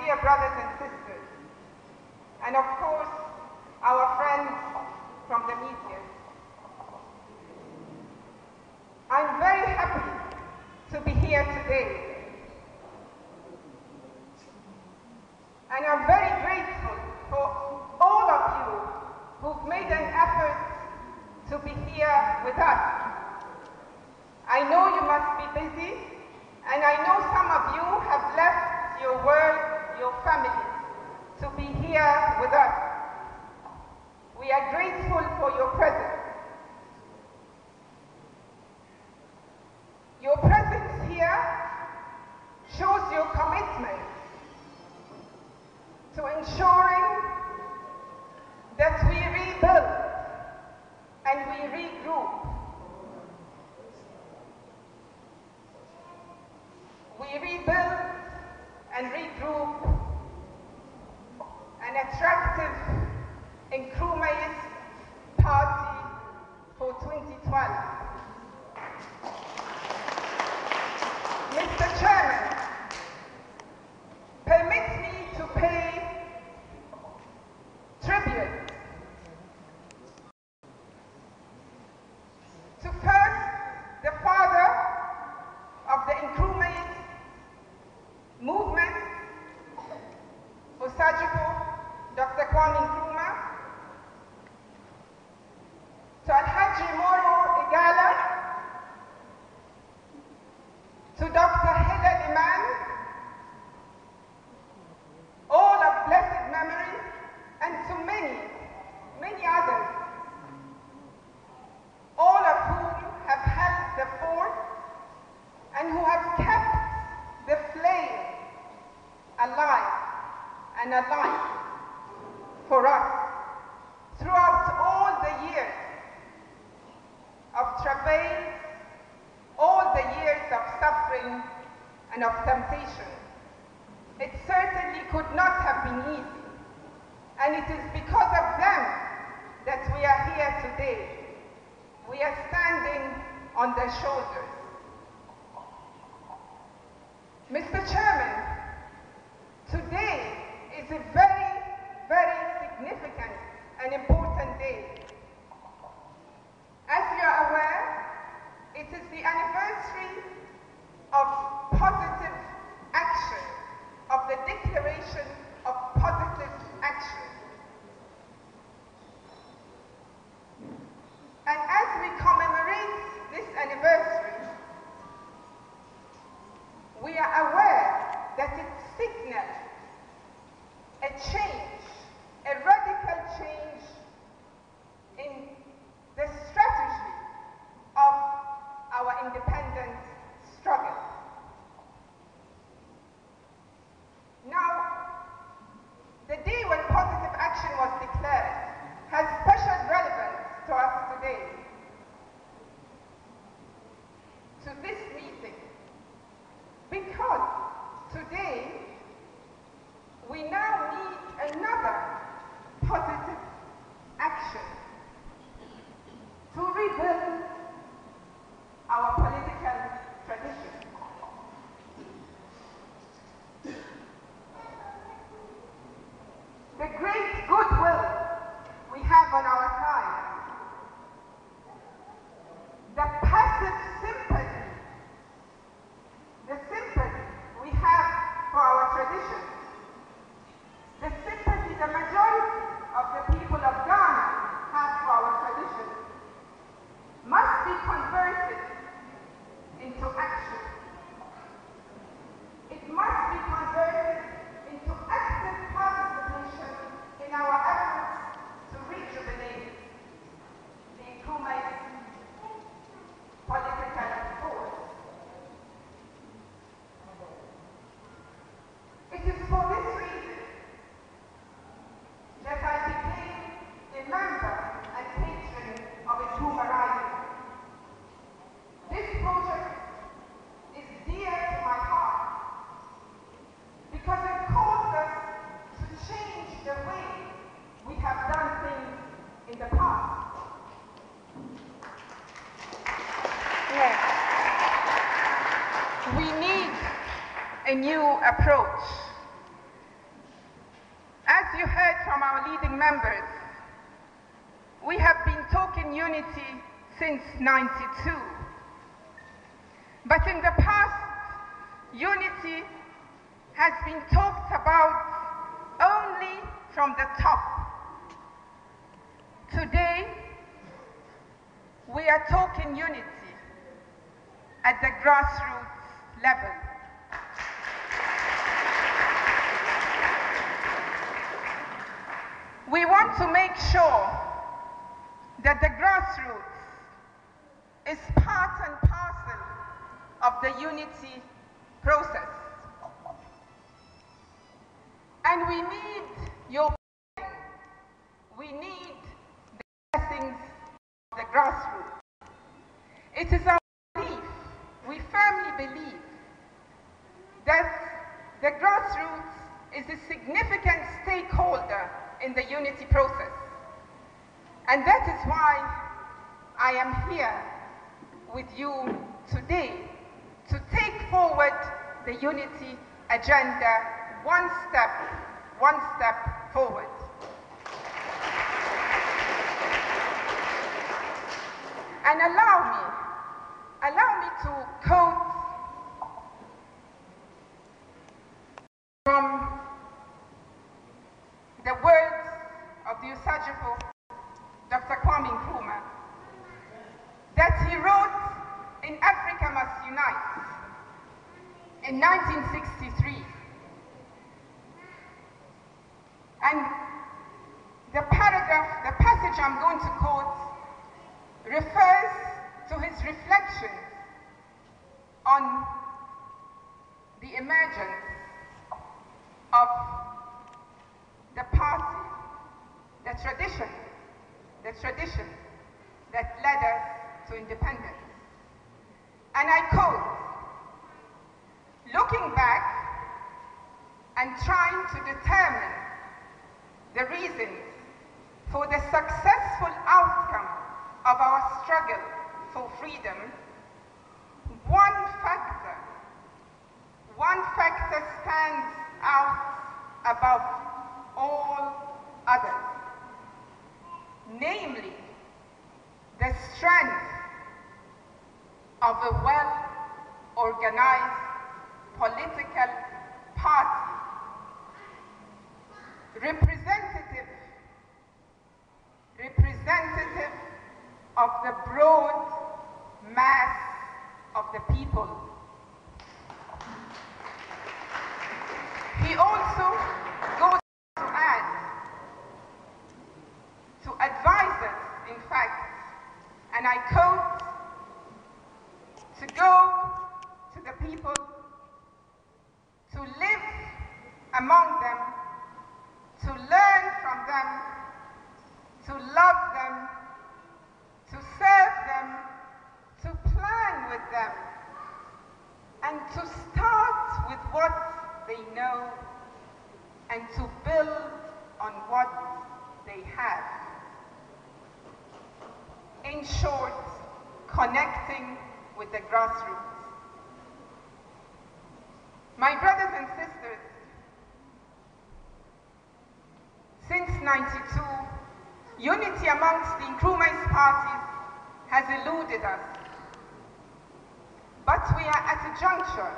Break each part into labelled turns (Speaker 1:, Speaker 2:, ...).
Speaker 1: dear brothers and sisters, and of course, our friends from the media. I'm very happy to be here today. And I'm very grateful for all of you who've made an effort to be here with us. I know you must be busy, and I know some of you have left your work, your families, to be here with us. We are grateful for your presence. Your presence here shows your commitment to ensuring that we rebuild and we regroup. We rebuild and regroup an attractive Nkrumahist party for 2012. Mr. Chairman, permit me to pay tribute to first the father of the Nkrumahist movement, Dr. Nkrumah, to Alhaji Moro Igala, to Dr. Hillel Iman, all of blessed memory, and to many, many others, all of whom have held the fort and who have kept the flame alive and alive for us throughout all the years of travail, all the years of suffering and of temptation. It certainly could not have been easy, and it is because of them that we are here today. We are standing on their shoulders. Mr. Chairman, today is a very, very significant and important day. As you are aware, it is the anniversary of positive action, of the Declaration of Positive Action. And as we commemorate this anniversary, we are aware that it signals a change, a radical change in the strategy of our independence struggle. Now, the day when positive action was declared has special relevance to us today, to this meeting, because today we now need another positive action to rebuild our political tradition. The great goodwill we have on our side, the passive sympathy, the sympathy we have for our tradition, the sympathy the majority of the people of Ghana have for our tradition, must be converted into action. It must be converted into active participation in our efforts to rejuvenate the Nkrumahist political force. It is for this reason that I became a member and patron of Nkrumah Rising. This project is dear to my heart because it calls us to change the way we have done things in the past. Yes. We need a new approach. esteemed members, we have been talking unity since '92. But in the past, unity has been talked about only from the top. Today, we are talking unity at the grassroots level. We want to make sure that the grassroots is part and parcel of the unity process. And we need your blessing. We need the blessings of the grassroots. It is our belief, we firmly believe, that the grassroots is a significant stakeholder in the unity process. And that is why I am here with you today to take forward the unity agenda one step forward. And allow me to quote from the words of the Usajifo, Dr. Nkrumah, that he wrote in Africa Must Unite in 1963. And the passage I'm going to quote refers to his reflections on the emergence of the party, the tradition that led us to independence. And I quote, "Looking back and trying to determine the reasons for the successful outcome of our struggle for freedom, one factor stands out above all others, namely the strength of a well-organized political party, representative of the broad mass of the people." He also goes to add, to advise us, in fact, and I quote, "to go to the people, to live among them, to learn from them, to love them, to serve them, to plan with them, and to start with what they know and to build on what they have." In short, connecting with the grassroots. My brothers and sisters, since '92, unity amongst the Nkrumah's parties has eluded us. But we are at a juncture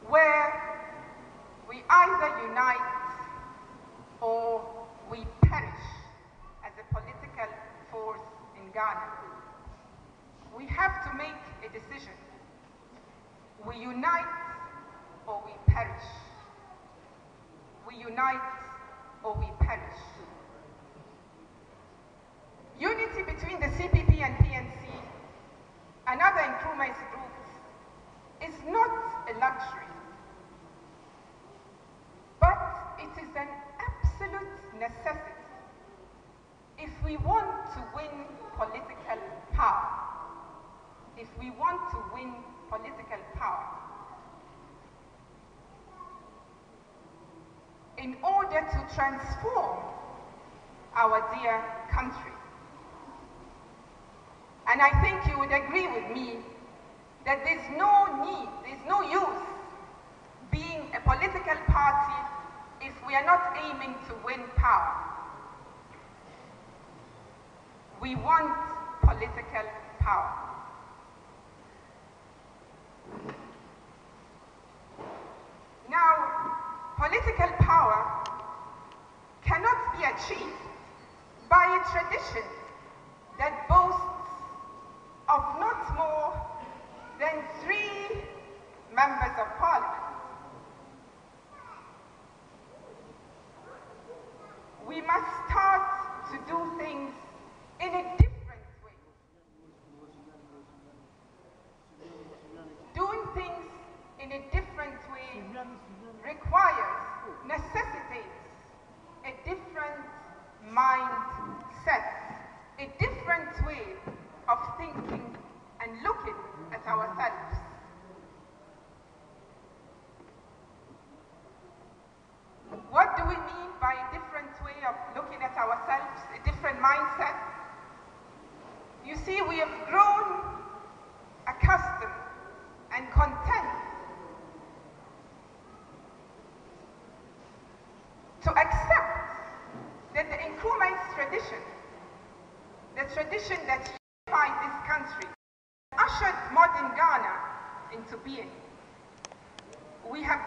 Speaker 1: where we either unite or we perish as a political force in Ghana. We have to make a decision. We unite or we perish. We unite or we perish. Unity between the CPP and PNC and other Nkrumah's groups is not a luxury, but it is an absolute necessity if we want to win political power. If we want to win political power. In order to transform our dear country. And I think you would agree with me that there's no use being a political party if we are not aiming to win power. we want political power. Now, political power cannot be achieved by a tradition that boasts of not more than 3 members of parliament. We must start to do things in a different way. Doing things in a different way requires, necessitates a different mindset, a different way of thinking and looking at ourselves. What do we mean by a different way of looking at ourselves, a different mindset? You see, we have grown accustomed and content to accept that the Nkrumah's tradition, the tradition that unified this country, ushered modern Ghana into being. We have